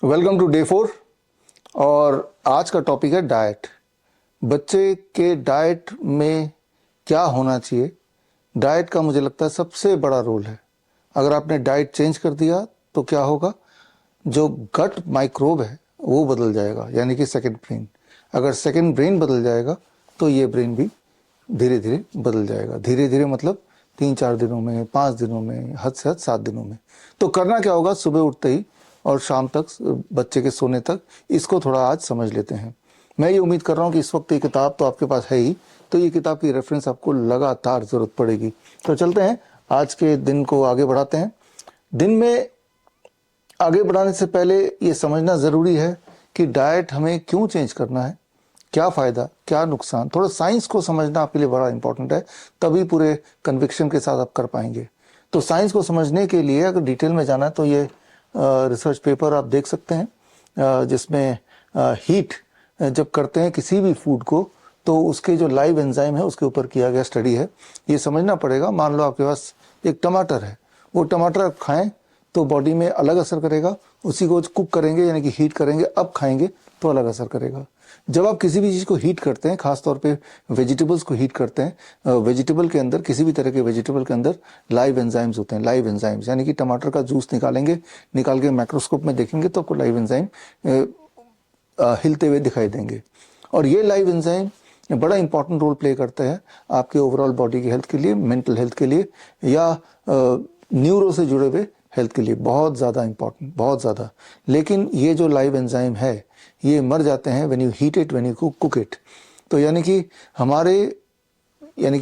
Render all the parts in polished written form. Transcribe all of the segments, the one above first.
Welcome to day 4। और आज का टॉपिक है डाइट। बच्चे के डाइट में क्या होना चाहिए। डाइट का मुझे लगता है सबसे बड़ा रोल है। अगर आपने डाइट चेंज कर दिया तो क्या होगा, जो गट माइक्रोब है वो बदल जाएगा, यानी कि सेकंड ब्रेन। अगर सेकंड ब्रेन बदल जाएगा तो ये ब्रेन भी धीरे धीरे बदल जाएगा। धीरे धीरे मतलब 3-4 दिनों में, 5 दिनों में, हद से हद 7 दिनों में। तो करना क्या होगा, सुबह उठते ही और शाम तक, बच्चे के सोने तक, इसको थोड़ा आज समझ लेते हैं। मैं ये उम्मीद कर रहा हूँ कि इस वक्त ये किताब तो आपके पास है ही, तो ये किताब की रेफरेंस आपको लगातार ज़रूरत पड़ेगी। तो चलते हैं, आज के दिन को आगे बढ़ाते हैं। दिन में आगे बढ़ाने से पहले ये समझना ज़रूरी है कि डाइट हमें क्यों चेंज करना है, क्या फ़ायदा क्या नुकसान। थोड़ा साइंस को समझना आपके लिए बड़ा इंपॉर्टेंट है, तभी पूरे कन्विक्शन के साथ आप कर पाएंगे। तो साइंस को समझने के लिए अगर डिटेल में जाना है तो ये रिसर्च पेपर आप देख सकते हैं, जिसमें हीट जब करते हैं किसी भी फूड को तो उसके जो लाइव एंजाइम है उसके ऊपर किया गया स्टडी है। ये समझना पड़ेगा। मान लो आपके पास एक टमाटर है, वो टमाटर आप खाएं तो बॉडी में अलग असर करेगा, उसी को कुक करेंगे यानी कि हीट करेंगे, अब खाएंगे तो अलग असर करेगा। जब आप किसी भी चीज़ को हीट करते हैं, खासतौर पे वेजिटेबल्स को हीट करते हैं, वेजिटेबल के अंदर, किसी भी तरह के वेजिटेबल के अंदर लाइव एंजाइम्स होते हैं। लाइव एंजाइम्स यानी कि टमाटर का जूस निकालेंगे, निकाल के माइक्रोस्कोप में देखेंगे तो आपको लाइव एंजाइम हिलते हुए दिखाई देंगे। और ये लाइव एंजाइम बड़ा इंपॉर्टेंट रोल प्ले करता है आपके ओवरऑल बॉडी की हेल्थ के लिए, मेंटल हेल्थ के लिए, या न्यूरो से जुड़े हुए हेल्थ के लिए बहुत ज़्यादा इंपॉर्टेंट, बहुत ज़्यादा। लेकिन ये जो लाइव एंजाइम है ये मर जाते हैं when you heat it, when you cook it. तो यानी कि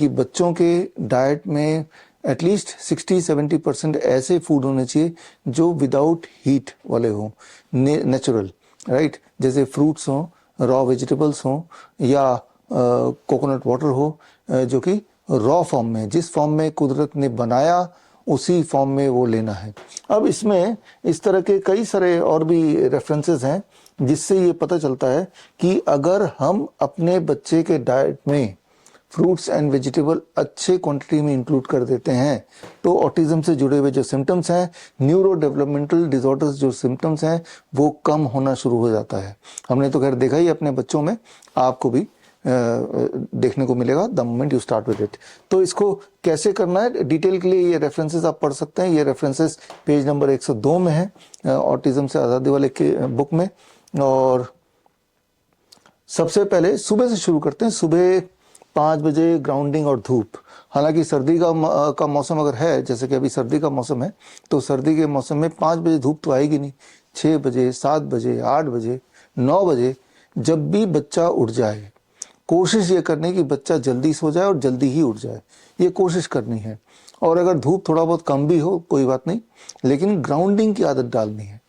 बच्चों के डाइट में एटलीस्ट 60-70% ऐसे फूड होने चाहिए जो विदाउट हीट वाले हों, नेचुरल, राइट। जैसे फ्रूट्स हों, रॉ वेजिटेबल्स हों, या कोकोनट वाटर हो, जो कि रॉ फॉर्म में, जिस फॉर्म में कुदरत ने बनाया उसी फॉर्म में वो लेना है। अब इसमें इस तरह के कई सारे और भी रेफरेंसेस हैं जिससे ये पता चलता है कि अगर हम अपने बच्चे के डाइट में फ्रूट्स एंड वेजिटेबल अच्छे क्वांटिटी में इंक्लूड कर देते हैं तो ऑटिज्म से जुड़े हुए जो सिम्टम्स हैं, न्यूरो डेवलपमेंटल डिसऑर्डर्स जो सिम्टम्स हैं, वो कम होना शुरू हो जाता है। हमने तो खैर देखा ही अपने बच्चों में, आपको भी देखने को मिलेगा the moment you start with it. तो इसको कैसे करना है, डिटेल के लिए ये रेफरेंसेस आप पढ़ सकते हैं। ये रेफरेंसेस पेज नंबर 102 में है ऑटिज्म से आज़ादी वाले के बुक में। और सबसे पहले सुबह से शुरू करते हैं। सुबह 5 बजे ग्राउंडिंग और धूप। हालांकि सर्दी का मौसम अगर है, जैसे कि अभी सर्दी का मौसम है, तो सर्दी के मौसम में 5 बजे धूप तो आएगी नहीं। 6 बजे, 7 बजे, 8 बजे, 9 बजे, जब भी बच्चा उठ जाए, कोशिश ये करनी कि बच्चा जल्दी सो जाए और जल्दी ही उठ जाए, ये कोशिश करनी है। और अगर धूप थोड़ा बहुत कम भी हो कोई बात नहीं, लेकिन ग्राउंडिंग की आदत डालनी है।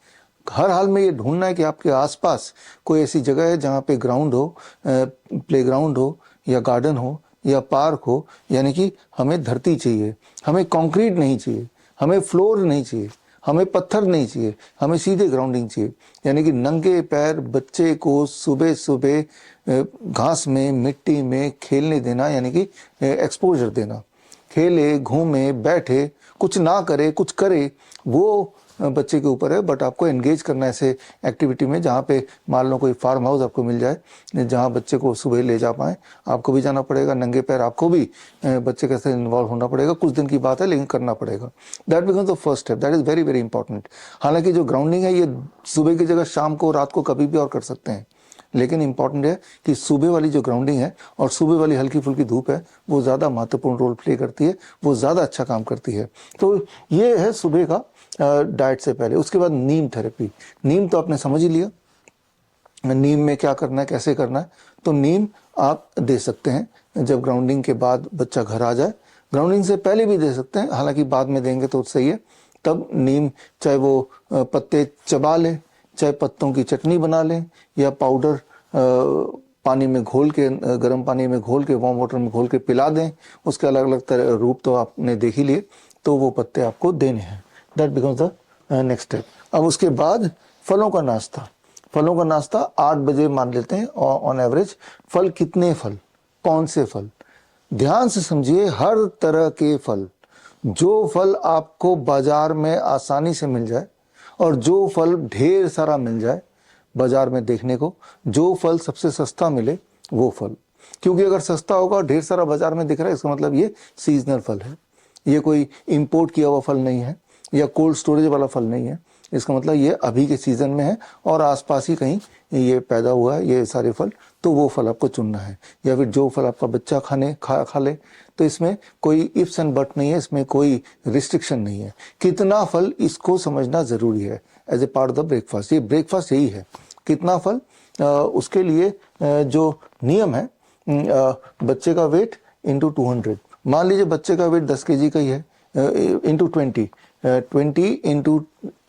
हर हाल में ये ढूंढना है कि आपके आसपास कोई ऐसी जगह है जहाँ पे ग्राउंड हो, प्लेग्राउंड हो, या गार्डन हो, या पार्क हो। यानी कि हमें धरती चाहिए, हमें कंक्रीट नहीं चाहिए, हमें फ्लोर नहीं चाहिए, हमें पत्थर नहीं चाहिए, हमें सीधे ग्राउंडिंग चाहिए। यानी कि नंगे पैर बच्चे को सुबह सुबह घास में, मिट्टी में खेलने देना, यानी कि एक्सपोजर देना। खेले, घूमे, बैठे, कुछ ना करे कुछ करे, वो बच्चे के ऊपर है। बट आपको एंगेज करना है ऐसे एक्टिविटी में जहाँ पे मान लो कोई फार्म हाउस आपको मिल जाए जहाँ बच्चे को सुबह ले जा पाए। आपको भी जाना पड़ेगा नंगे पैर, आपको भी बच्चे के साथ इन्वॉल्व होना पड़ेगा। कुछ दिन की बात है लेकिन करना पड़ेगा। That becomes the first step, that is very very important. हालांकि जो ग्राउंडिंग है ये सुबह की जगह शाम को, रात को, कभी भी और कर सकते हैं, लेकिन इंपॉर्टेंट है कि सुबह वाली जो ग्राउंडिंग है और सुबह वाली हल्की फुल्की धूप है वो ज़्यादा महत्वपूर्ण रोल प्ले करती है, वो ज़्यादा अच्छा काम करती है। तो ये है सुबह का डाइट से पहले। उसके बाद नीम थेरेपी। नीम तो आपने समझ ही लिया, नीम में क्या करना है, कैसे करना है। तो नीम आप दे सकते हैं जब ग्राउंडिंग के बाद बच्चा घर आ जाए। ग्राउंडिंग से पहले भी दे सकते हैं, हालांकि बाद में देंगे तो सही है। तब नीम, चाहे वो पत्ते चबा लें, चाहे पत्तों की चटनी बना लें, या पाउडर पानी में घोल के, गर्म पानी में घोल के, वार्म वाटर में घोल के पिला दें। उसके अलग अलग तरह रूप तो आपने देख ही लिए। तो वो पत्ते आपको देने हैं। That becomes the next step. अब उसके बाद फलों का नाश्ता। फलों का नाश्ता 8 बजे मान लेते हैं ऑन एवरेज। फल कितने फल, कौन से फल, ध्यान से समझिए। हर तरह के फल, जो फल आपको बाजार में आसानी से मिल जाए और जो फल ढेर सारा मिल जाए बाजार में देखने को, जो फल सबसे सस्ता मिले वो फल, क्योंकि अगर सस्ता होगा और ढेर सारा बाजार में दिख रहा है इसका मतलब ये सीजनल फल है, ये कोई इंपोर्ट किया हुआ फल नहीं है या कोल्ड स्टोरेज वाला फल नहीं है। इसका मतलब ये अभी के सीजन में है और आसपास ही कहीं ये पैदा हुआ है ये सारे फल, तो वो फल आपको चुनना है। या फिर जो फल आपका बच्चा खा ले, तो इसमें कोई इफ्स एंड बट नहीं है, इसमें कोई रिस्ट्रिक्शन नहीं है। कितना फल इसको समझना जरूरी है as a part of the breakfast. ये ब्रेकफास्ट यही है, कितना फल। उसके लिए जो नियम है, बच्चे का वेट इंटू 200। मान लीजिए बच्चे का वेट 10 kg का ही है, into 20 into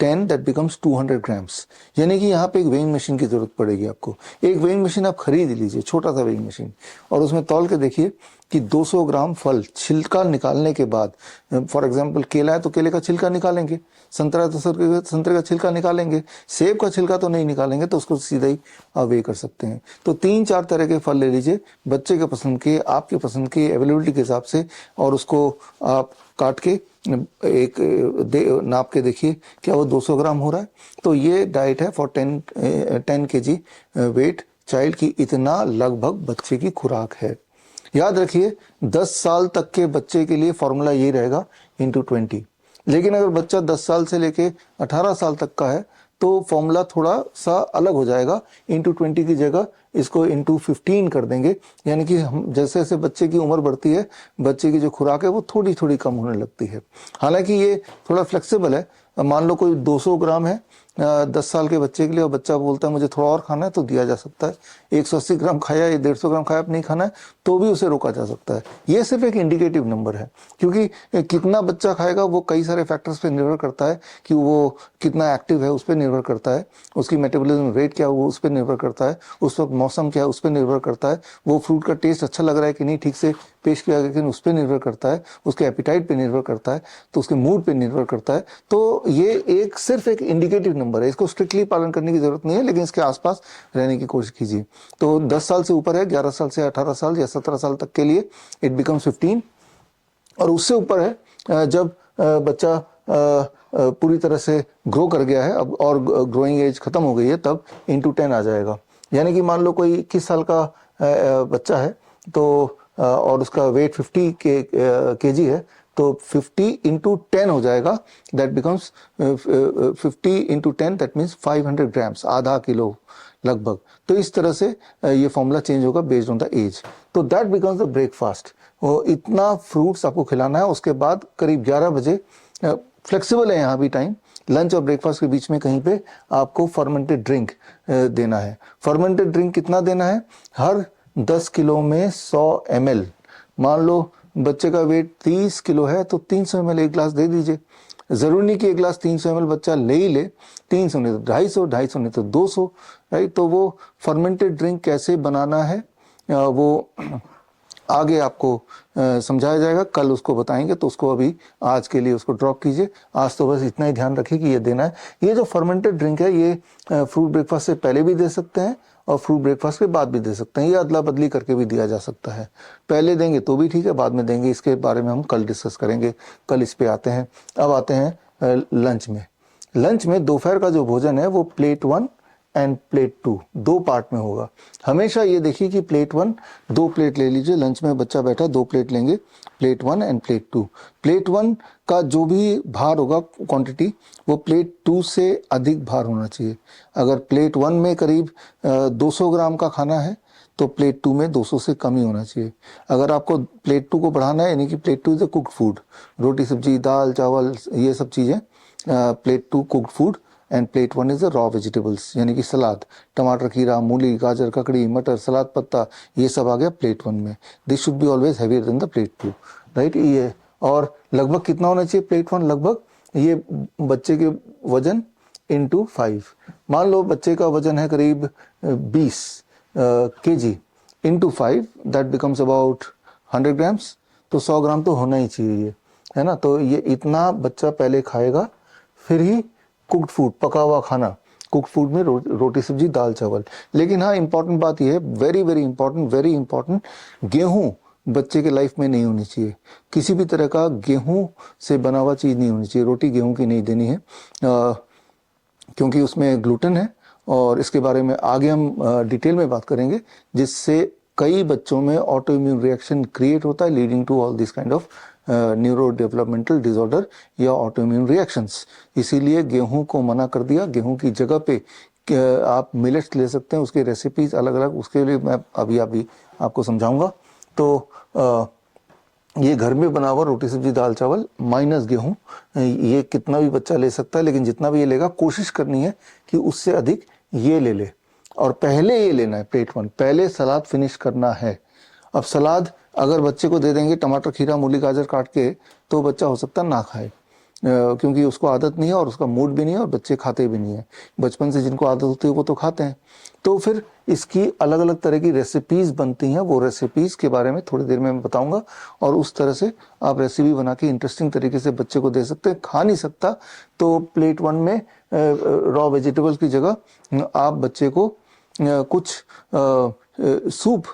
10 that becomes 200 grams. यानी कि यहाँ पे एक वेइंग मशीन की जरूरत पड़ेगी आपको। एक वेइंग मशीन आप खरीद लीजिए, छोटा सा वेइंग मशीन, और उसमें तौल के देखिए कि 200 ग्राम फल छिलका निकालने के बाद, फॉर एग्जांपल केला है तो केले का छिलका निकालेंगे, संतरा है तो संतरे का छिलका निकालेंगे, सेब का छिलका तो नहीं निकालेंगे, तो उसको सीधा ही आप वे कर सकते हैं। तो 3-4 तरह के फल ले लीजिए, बच्चे के पसंद के, आपके पसंद के, अवेलेबिलिटी के हिसाब से, और उसको आप काट के एक नाप के देखिए क्या वो 200 ग्राम हो रहा है। तो ये डाइट है फॉर 10 kg वेट चाइल्ड की, इतना लगभग बच्चे की खुराक है। याद रखिए 10 साल तक के बच्चे के लिए फॉर्मूला ये रहेगा इंटू 20। लेकिन अगर बच्चा 10 साल से लेके 18 साल तक का है तो फॉर्मूला थोड़ा सा अलग हो जाएगा, इंटू 20 की जगह इसको इंटू 15 कर देंगे। यानी कि हम जैसे जैसे बच्चे की उम्र बढ़ती है, बच्चे की जो खुराक है वो थोड़ी थोड़ी कम होने लगती है। हालांकि ये थोड़ा फ्लेक्सिबल है। मान लो कोई 200 ग्राम है 10 साल के बच्चे के लिए, और बच्चा बोलता है मुझे थोड़ा और खाना है, तो दिया जा सकता है। 180 ग्राम खाया या 150 ग्राम खाया, नहीं खाना है तो भी उसे रोका जा सकता है। ये सिर्फ एक इंडिकेटिव नंबर है, क्योंकि कितना बच्चा खाएगा वो कई सारे फैक्टर्स पे निर्भर करता है, कि वो कितना एक्टिव है उस पर निर्भर करता है, उसकी मेटाबॉलिज्म रेट क्या है वो उस पर निर्भर करता है, उस वक्त मौसम क्या है उस पर निर्भर करता है, वो फ्रूट का टेस्ट अच्छा लग रहा है कि नहीं, ठीक से पेश किया गया कि नहीं, उस पर निर्भर करता है, उसके एपिटाइट पे निर्भर करता है, तो उसके मूड पे निर्भर करता है। तो ये एक सिर्फ एक इंडिकेटिव नंबर है, इसको स्ट्रिक्टली पालन करने की जरूरत नहीं है, लेकिन इसके आसपास रहने की कोशिश कीजिए। तो 10 साल से ऊपर है, 11 साल से 18 साल या 17 साल तक के लिए इट बिकम्स 15, और उससे ऊपर है जब बच्चा पूरी तरह से ग्रो कर गया है अब और ग्रोइंग एज खत्म हो गई है, तब इंटू 10 आ जाएगा। यानी कि मान लो कोई 21 साल का बच्चा है तो और उसका वेट 50 kg है, तो 50 इंटू 10 हो जाएगा, that becomes 50 into 10 that means 500 grams, आधा किलो लगभग। तो इस तरह से ये फॉर्मूला चेंज होगा बेस्ड ऑन द एज। तो दैट बिकम्स द ब्रेकफास्ट। इतना फ्रूट्स आपको खिलाना है। उसके बाद करीब 11 बजे, फ्लेक्सिबल है यहाँ भी टाइम, लंच और ब्रेकफास्ट के बीच में कहीं पे आपको फर्मेंटेड ड्रिंक देना है। फर्मेंटेड ड्रिंक कितना देना है? हर 10 किलो में 100 ml। मान लो बच्चे का वेट 30 किलो है तो 300 ml एक गिलास दे दीजिए। जरूरी नहीं कि एक गिलास 300 ml बच्चा ले ही ले, 300 नहीं तो 250, 250 नहीं तो 200, राइट। तो वो फर्मेंटेड ड्रिंक कैसे बनाना है वो आगे आपको समझाया जाएगा, कल उसको बताएंगे, तो उसको अभी आज के लिए उसको ड्रॉप कीजिए। आज तो बस इतना ही ध्यान रखिए कि ये देना है। ये जो फर्मेंटेड ड्रिंक है ये फ्रूट ब्रेकफास्ट से पहले भी दे सकते हैं और फ्रूट ब्रेकफास्ट के बाद भी दे सकते हैं, ये अदला बदली करके भी दिया जा सकता है। पहले देंगे तो भी ठीक है, बाद में देंगे, इसके बारे में हम कल डिस्कस करेंगे। कल इस पे आते हैं। अब आते हैं लंच में। लंच में दोपहर का जो भोजन है वो प्लेट 1 एंड प्लेट 2 दो पार्ट में होगा। हमेशा ये देखिए कि प्लेट 1 2 प्लेट ले लीजिए। लंच में बच्चा बैठा 2 प्लेट लेंगे, प्लेट 1 एंड प्लेट 2। प्लेट 1 का जो भी भार होगा क्वांटिटी, वो प्लेट 2 से अधिक भार होना चाहिए। अगर प्लेट 1 में करीब 200 ग्राम का खाना है तो प्लेट 2 में 200 से कम ही होना चाहिए। अगर आपको प्लेट 2 को बढ़ाना है, यानी कि plate 2 is a cooked food, रोटी सब्जी दाल चावल ये सब चीज़ें, plate 2 cooked food and plate 1 is the raw vegetables, यानी कि सलाद, टमाटर खीरा मूली गाजर ककड़ी मटर सलाद पत्ता, ये सब आ गया प्लेट 1 में। This should be always heavier than the plate 2, right. ये और लगभग कितना होना चाहिए प्लेट 1? लगभग ये बच्चे के वजन इंटू 5। मान लो बच्चे का वजन है करीब 20 kg, into 5 that becomes about 100 grams. तो 100 ग्राम तो होना ही चाहिए ये, है ना। तो ये इतना बच्चा पहले खाएगा, फिर ही कुक्ड फूड, पका हुआ खाना, कुक्ड फूड में रोटी सब्जी दाल चावल। लेकिन हाँ, इंपॉर्टेंट बात यह है, वेरी वेरी इंपॉर्टेंट, गेहूं बच्चे के लाइफ में नहीं होनी चाहिए। किसी भी तरह का गेहूं से बना हुआ चीज नहीं होनी चाहिए। रोटी गेहूं की नहीं देनी है। क्योंकि उसमें ग्लूटेन है और इसके बारे में आगे हम डिटेल में बात करेंगे, जिससे कई बच्चों में ऑटो इम्यून रिएक्शन क्रिएट होता है leading to all this kind of neuro developmental disorder या ऑटो इम्यून रिएक्शंस। इसीलिए गेहूं को मना कर दिया। गेहूं की जगह पे आप मिलेट्स ले सकते हैं, उसकी रेसिपीज अलग अलग, उसके लिए मैं अभी आपको समझाऊंगा। तो ये घर में बना हुआ रोटी सब्जी दाल चावल माइनस गेहूं, ये कितना भी बच्चा ले सकता है, लेकिन जितना भी ये लेगा कोशिश करनी है कि उससे अधिक ये ले ले। और पहले ये लेना है प्लेट 1, पहले सलाद फिनिश करना है। अब सलाद अगर बच्चे को दे देंगे टमाटर खीरा मूली गाजर काट के, तो बच्चा हो सकता है ना खाए, क्योंकि उसको आदत नहीं है और उसका मूड भी नहीं है और बच्चे खाते भी नहीं है। बचपन से जिनको आदत होती है वो तो खाते हैं। तो फिर इसकी अलग अलग तरह की रेसिपीज बनती हैं, वो रेसिपीज के बारे में थोड़ी देर में मैं बताऊंगा। और उस तरह से आप रेसिपी बना के इंटरेस्टिंग तरीके से बच्चे को दे सकते हैं। खा नहीं सकता तो प्लेट 1 में रॉ वेजिटेबल्स की जगह आप बच्चे को कुछ सूप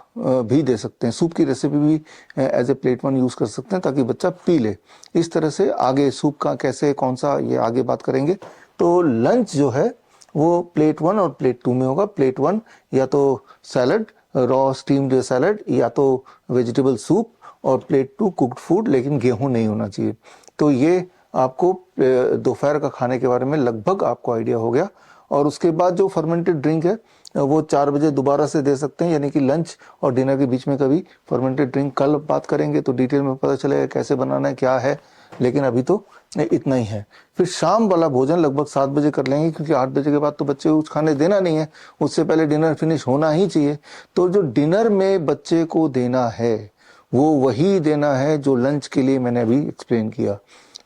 भी दे सकते हैं। सूप की रेसिपी भी एज ए प्लेट 1 यूज कर सकते हैं ताकि बच्चा पी ले। इस तरह से आगे सूप का कैसे कौन सा ये आगे बात करेंगे। तो लंच जो है वो प्लेट 1 और प्लेट 2 में होगा। प्लेट 1 या तो सैलड, रॉ स्टीम्ड सैलड, या तो वेजिटेबल सूप, और प्लेट 2 कुक्ड फूड, लेकिन गेहूं नहीं होना चाहिए। तो ये आपको दोपहर का खाने के बारे में लगभग आपको आइडिया हो गया। और उसके बाद जो फर्मेंटेड ड्रिंक है वो 4 बजे दोबारा से दे सकते हैं, यानी कि लंच और डिनर के बीच में कभी फर्मेंटेड ड्रिंक। कल बात करेंगे तो डिटेल में पता चलेगा कैसे बनाना है क्या है, लेकिन अभी तो इतना ही है। फिर शाम वाला भोजन लगभग 7 बजे कर लेंगे, क्योंकि 8 बजे के बाद तो बच्चे को कुछ खाने देना नहीं है, उससे पहले डिनर फिनिश होना ही चाहिए। तो जो डिनर में बच्चे को देना है वो वही देना है जो लंच के लिए मैंने अभी एक्सप्लेन किया।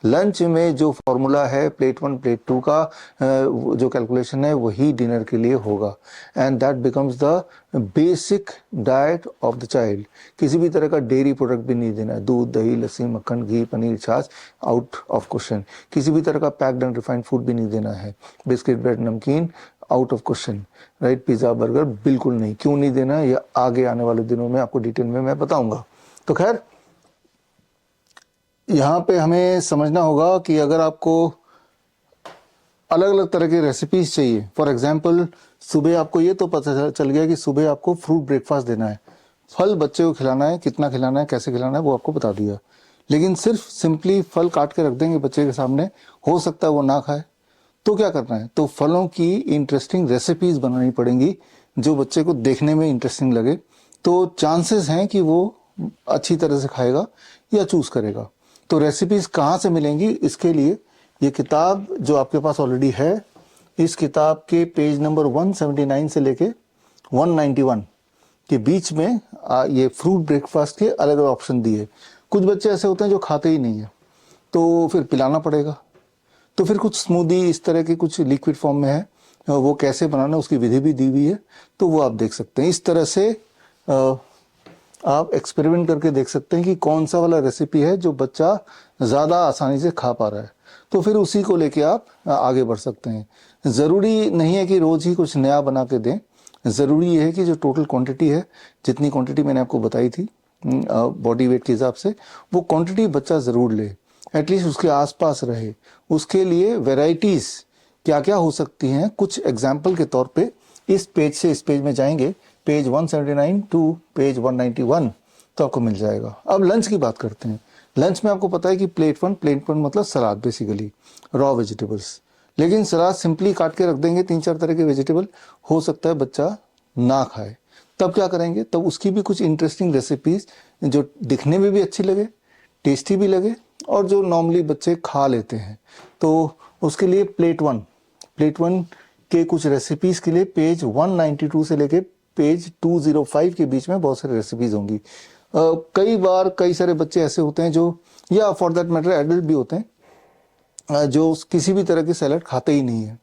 लंच में जो फॉर्मूला है प्लेट 1 प्लेट 2 का जो कैलकुलेशन है वही डिनर के लिए होगा, and that becomes the basic diet of the child. किसी भी तरह का डेयरी प्रोडक्ट भी नहीं देना है, दूध दही लस्सी मक्खन घी पनीर छाछ आउट ऑफ क्वेश्चन। किसी भी तरह का पैक्ड एंड रिफाइंड फूड भी नहीं देना है, बिस्किट ब्रेड नमकीन out of question, right. Pizza burger बिल्कुल नहीं। क्यों नहीं देना ये आगे आने वाले दिनों में आपको डिटेल में मैं बताऊंगा। तो खैर यहाँ पे हमें समझना होगा कि अगर आपको अलग अलग तरह की रेसिपीज चाहिए, फॉर एग्जांपल सुबह आपको ये तो पता चल गया कि सुबह आपको फ्रूट ब्रेकफास्ट देना है, फल बच्चे को खिलाना है, कितना खिलाना है कैसे खिलाना है वो आपको बता दिया। लेकिन सिर्फ सिंपली फल काट के रख देंगे बच्चे के सामने, हो सकता है वो ना खाए, तो क्या करना है, तो फलों की इंटरेस्टिंग रेसिपीज बनानी पड़ेंगी जो बच्चे को देखने में इंटरेस्टिंग लगे। तो चांसेस हैं कि वो अच्छी तरह से खाएगा या चूज करेगा। तो रेसिपीज कहाँ से मिलेंगी, इसके लिए ये किताब जो आपके पास ऑलरेडी है, इस किताब के पेज नंबर 179 से लेके 191 के बीच में ये फ्रूट ब्रेकफास्ट के अलग अलग ऑप्शन दिए। कुछ बच्चे ऐसे होते हैं जो खाते ही नहीं है, तो फिर पिलाना पड़ेगा। तो फिर कुछ स्मूदी इस तरह के कुछ लिक्विड फॉर्म में है, वो कैसे बनाना उसकी विधि भी दी हुई है, तो वो आप देख सकते हैं। इस तरह से आप एक्सपेरिमेंट करके देख सकते हैं कि कौन सा वाला रेसिपी है जो बच्चा ज़्यादा आसानी से खा पा रहा है, तो फिर उसी को लेके आप आगे बढ़ सकते हैं। ज़रूरी नहीं है कि रोज़ ही कुछ नया बना के दें, ज़रूरी ये है कि जो टोटल क्वांटिटी है, जितनी क्वांटिटी मैंने आपको बताई थी बॉडी वेट के हिसाब से, वो क्वांटिटी बच्चा ज़रूर ले, एटलीस्ट उसके आसपास रहे। उसके लिए वेराइटीज़ क्या क्या हो सकती हैं, कुछ एग्जाम्पल के तौर पे इस पेज से इस पेज में जाएंगे, पेज 179 टू पेज 191, तो आपको मिल जाएगा। अब लंच की बात करते हैं। लंच में आपको पता है कि प्लेट 1 मतलब सलाद, बेसिकली रॉ वेजिटेबल्स। लेकिन सलाद सिंपली काट के रख देंगे 3-4 तरह के वेजिटेबल, हो सकता है बच्चा ना खाए, तब क्या करेंगे, तब उसकी भी कुछ इंटरेस्टिंग रेसिपीज जो दिखने में भी अच्छी लगे, टेस्टी भी लगे, और जो नॉर्मली बच्चे खा लेते हैं। तो उसके लिए प्लेट 1 के कुछ रेसिपीज के लिए पेज 192 से लेके पेज 205 के बीच में बहुत सारी रेसिपीज होंगी। कई बार कई सारे बच्चे ऐसे होते हैं जो, या फॉर दैट मैटर एडल्ट भी होते हैं, जो किसी भी तरह की सैलड खाते ही नहीं है,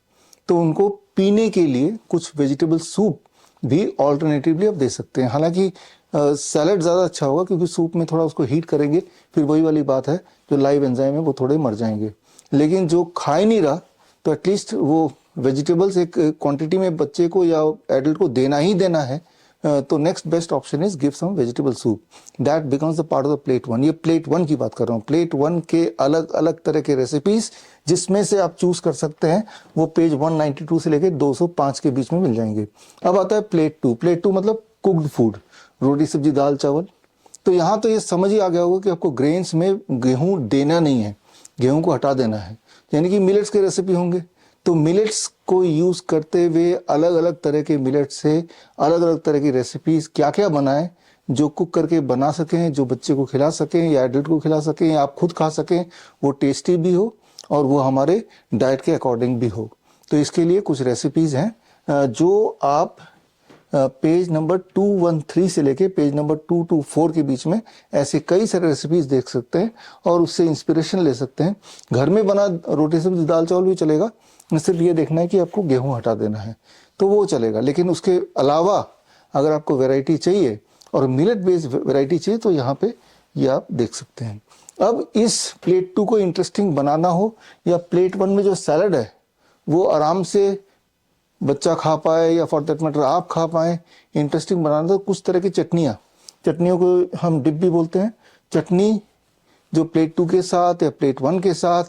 तो उनको पीने के लिए कुछ वेजिटेबल सूप भी ऑल्टरनेटिवली आप दे सकते हैं। हालांकि सैलड ज़्यादा अच्छा होगा, क्योंकि सूप में थोड़ा उसको हीट करेंगे, फिर वही वाली बात है, जो लाइव एंजाइम है वो थोड़े मर जाएंगे। लेकिन जो खा ही नहीं रहा, तो एटलीस्ट वो वेजिटेबल्स एक क्वांटिटी में बच्चे को या एडल्ट को देना ही देना है, तो next best option is give some vegetable soup, that becomes the part of the plate 1। ये प्लेट 1 की बात कर रहा हूँ। प्लेट 1 के अलग अलग तरह के रेसिपीज जिसमें से आप चूज कर सकते हैं, वो पेज 192 से लेके 205 के बीच में मिल जाएंगे। अब आता है प्लेट 2। प्लेट 2 मतलब कुक्ड फूड, रोटी सब्जी दाल चावल। तो यहाँ तो ये समझ ही आ गया होगा कि आपको ग्रेन्स में गेहूं देना नहीं है, गेहूं को हटा देना है, यानी कि मिलेट्स के रेसिपी होंगे। तो मिलेट्स को यूज करते हुए अलग अलग तरह के मिलेट से अलग अलग तरह की रेसिपीज क्या क्या बनाएं, जो कुक करके बना सकें, जो बच्चे को खिला सकें या एडल्ट को खिला सकें या आप खुद खा सकें, वो टेस्टी भी हो और वो हमारे डाइट के अकॉर्डिंग भी हो। तो इसके लिए कुछ रेसिपीज हैं जो आप पेज नंबर 213 से लेके पेज नंबर 224 के बीच में ऐसे कई सारे रेसिपीज देख सकते हैं और उससे इंस्पिरेशन ले सकते हैं। घर में बना रोटी सब्जी दाल चावल भी चलेगा, सिर्फ ये देखना है कि आपको गेहूं हटा देना है तो वो चलेगा। लेकिन उसके अलावा अगर आपको वैरायटी चाहिए और मिलेट बेस्ड वैरायटी चाहिए तो यहाँ पे ये आप देख सकते हैं। अब इस प्लेट 2 को इंटरेस्टिंग बनाना हो या प्लेट 1 में जो सैलड है वो आराम से बच्चा खा पाए या फॉर दैट मैटर आप खा पाए, इंटरेस्टिंग बनाना, तो कुछ तरह की चटनियों को हम डिप भी बोलते हैं, चटनी जो प्लेट 2 के साथ या प्लेट 1 के साथ,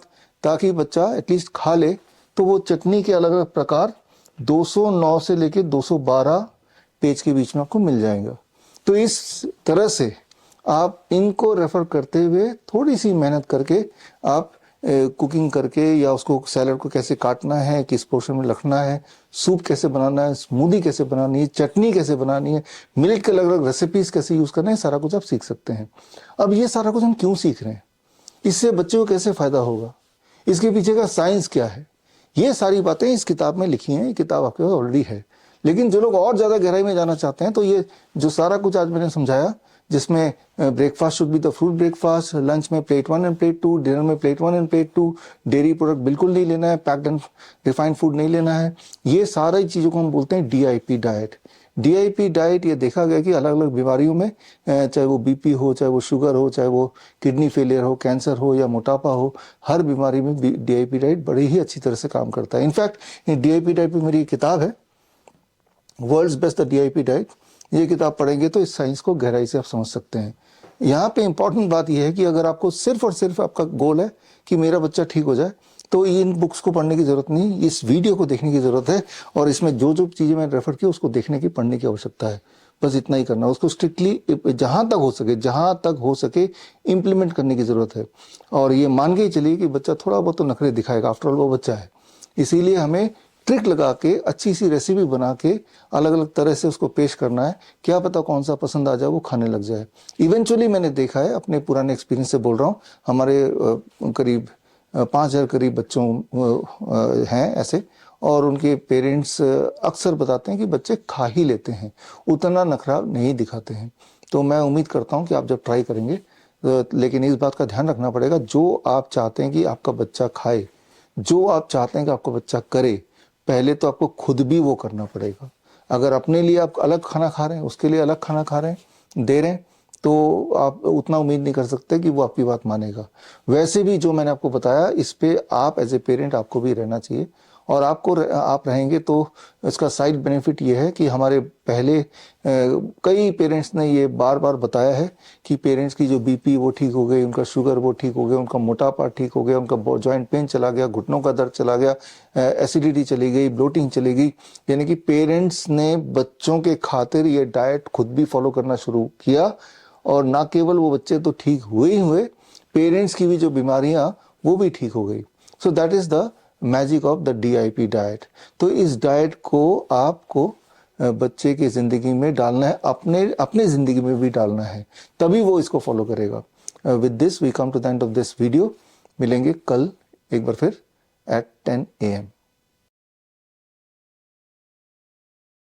ताकि बच्चा एटलीस्ट खा ले। तो वो चटनी के अलग अलग प्रकार 209 से लेके 212 पेज के बीच में आपको मिल जाएगा। तो इस तरह से आप इनको रेफर करते हुए थोड़ी सी मेहनत करके आप कुकिंग करके या उसको सैलड को कैसे काटना है, किस पोर्शन में रखना है, सूप कैसे बनाना है, स्मूदी कैसे बनानी है, चटनी कैसे बनानी है, मिलेट के अलग अलग रेसिपीज कैसे यूज करना है, सारा कुछ आप सीख सकते हैं। अब ये सारा कुछ हम क्यों सीख रहे हैं, इससे बच्चों को कैसे फायदा होगा, इसके पीछे का साइंस क्या है, ये सारी बातें इस किताब में लिखी हैं। ये किताब आपके पास ऑलरेडी है। लेकिन जो लोग और ज्यादा गहराई में जाना चाहते हैं तो ये जो सारा कुछ आज मैंने समझाया, जिसमें breakfast should be the fruit breakfast, lunch में प्लेट 1 एंड प्लेट 2, डिनर में plate 1 end plate 2, dairy product बिल्कुल नहीं लेना है, पैक्ड एंड रिफाइंड फूड नहीं लेना है, ये सारी चीजों को हम बोलते हैं DIP डाइट। DIP डाइट ये देखा गया कि अलग अलग बीमारियों में, चाहे वो BP हो, चाहे वो शुगर हो, चाहे वो किडनी फेलियर हो, कैंसर हो या मोटापा हो, हर बीमारी में DIP डाइट बड़ी ही अच्छी तरह से काम करता है। इनफैक्ट DIP डाइट पे मेरी किताब है, world's best the DIP diet. ये किताब पढ़ेंगे तो इस साइंस को गहराई से आप समझ सकते हैं। यहाँ पे इंपॉर्टेंट बात यह है कि अगर आपको सिर्फ और सिर्फ आपका गोल है कि मेरा बच्चा ठीक हो जाए, तो इन बुक्स को पढ़ने की जरूरत नहीं, इस वीडियो को देखने की जरूरत है और इसमें जो जो चीजें मैंने रेफर की उसको देखने की, पढ़ने की आवश्यकता है। बस इतना ही करना, उसको स्ट्रिक्टली जहां तक हो सके इम्प्लीमेंट करने की जरूरत है। और ये मान के ही चलिए कि बच्चा थोड़ा बहुत तो नखरे दिखाएगा, आफ्टर ऑल वो बच्चा है। इसीलिए हमें ट्रिक लगा के अच्छी सी रेसिपी बना के अलग अलग तरह से उसको पेश करना है, क्या पता कौन सा पसंद आ जाए, वो खाने लग जाए। इवेंचुअली मैंने देखा है, अपने पुराने एक्सपीरियंस से बोल रहा हूँ, हमारे करीब 5000 करीब बच्चों हैं ऐसे, और उनके पेरेंट्स अक्सर बताते हैं कि बच्चे खा ही लेते हैं, उतना नखरा नहीं दिखाते हैं। तो मैं उम्मीद करता हूँ कि आप जब ट्राई करेंगे, लेकिन इस बात का ध्यान रखना पड़ेगा, जो आप चाहते हैं कि आपका बच्चा खाए, जो आप चाहते हैं कि आपका बच्चा करे, पहले तो आपको खुद भी वो करना पड़ेगा। अगर अपने लिए आप अलग खाना खा रहे हैं, उसके लिए अलग खाना खा रहे हैं, दे रहे हैं, तो आप उतना उम्मीद नहीं कर सकते कि वो आपकी बात मानेगा। वैसे भी जो मैंने आपको बताया, इस पे आप एज ए पेरेंट आपको भी रहना चाहिए, और आप रहेंगे तो इसका साइड बेनिफिट ये है कि हमारे पहले कई पेरेंट्स ने ये बार बार बताया है कि पेरेंट्स की जो BP वो ठीक हो गई, उनका शुगर वो ठीक हो गया, उनका मोटापा ठीक हो गया, उनका जॉइंट पेन चला गया, घुटनों का दर्द चला गया, एसिडिटी चली गई, ब्लोटिंग चली गई। यानी कि पेरेंट्स ने बच्चों के खातिर ये डाइट खुद भी फॉलो करना शुरू किया, और ना केवल वो बच्चे तो ठीक हुए ही हुए, पेरेंट्स की भी जो बीमारियां वो भी ठीक हो गई। So that is the magic of the DIP diet. तो इस डाइट को आपको बच्चे की जिंदगी में डालना है, अपने जिंदगी में भी डालना है, तभी वो इसको फॉलो करेगा। With this we come to the end of this video. मिलेंगे कल एक बार फिर at 10 AM।